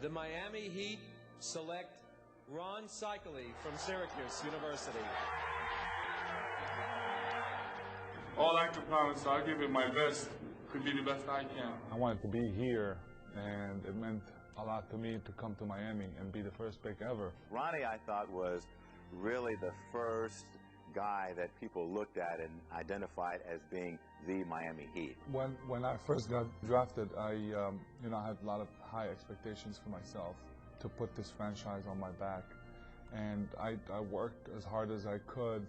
the Miami Heat select Rony Seikali from Syracuse University. All I can promise, I'll give it my best to be the best I can. I wanted to be here, and it meant a lot to me to come to Miami and be the first pick ever. Rony, I thought, was really the first guy that people looked at and identified as being the Miami Heat. When I first got drafted, I had a lot of high expectations for myself to put this franchise on my back, and I worked as hard as I could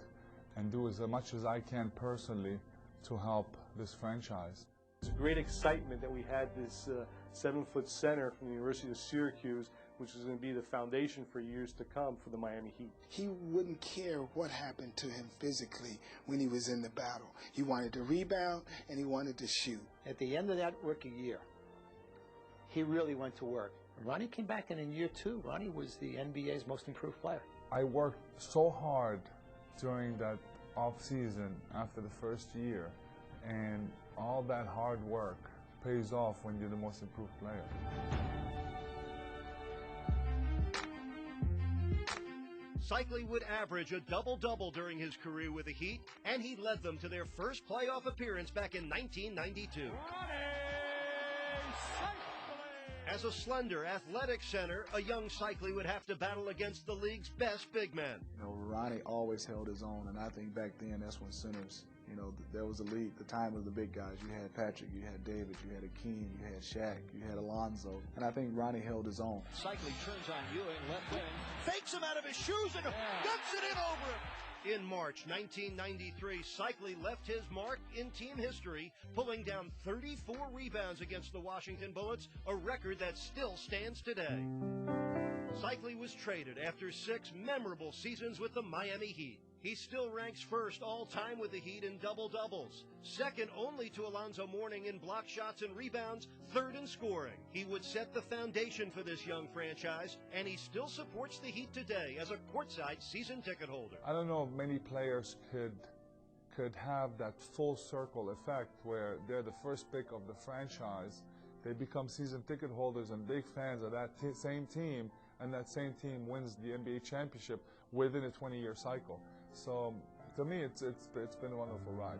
and do as much as I can personally to help this franchise. It's a great excitement that we had this 7-foot center from the University of Syracuse, which is going to be the foundation for years to come for the Miami Heat. He wouldn't care what happened to him physically when he was in the battle. He wanted to rebound and he wanted to shoot. At the end of that rookie year, he really went to work. Rony came back, and in year 2, Rony was the NBA's most improved player. I worked so hard during that off-season after the first year, and all that hard work pays off when you're the most improved player. Seikali would average a double-double during his career with the Heat, and he led them to their first playoff appearance back in 1992. As a slender, athletic center, a young Seikali would have to battle against the league's best big men. Rony always held his own, and I think back then that's when centers, there was a league, the time of the big guys. You had Patrick, you had David, you had Akeem, you had Shaq, you had Alonzo, and I think Rony held his own. Seikali turns on Ewing, left wing, fakes him out of his shoes and dumps it in over him. In March 1993, Seikali left his mark in team history, pulling down 34 rebounds against the Washington Bullets, a record that still stands today. Seikali was traded after 6 memorable seasons with the Miami Heat. He still ranks first all-time with the Heat in double-doubles, second only to Alonzo Mourning in block shots and rebounds, third in scoring. He would set the foundation for this young franchise, and he still supports the Heat today as a courtside season ticket holder. I don't know if many players could have that full circle effect where they're the first pick of the franchise, they become season ticket holders and big fans of that same team, and that same team wins the NBA championship within a 20-year cycle. So to me, it's been a wonderful ride.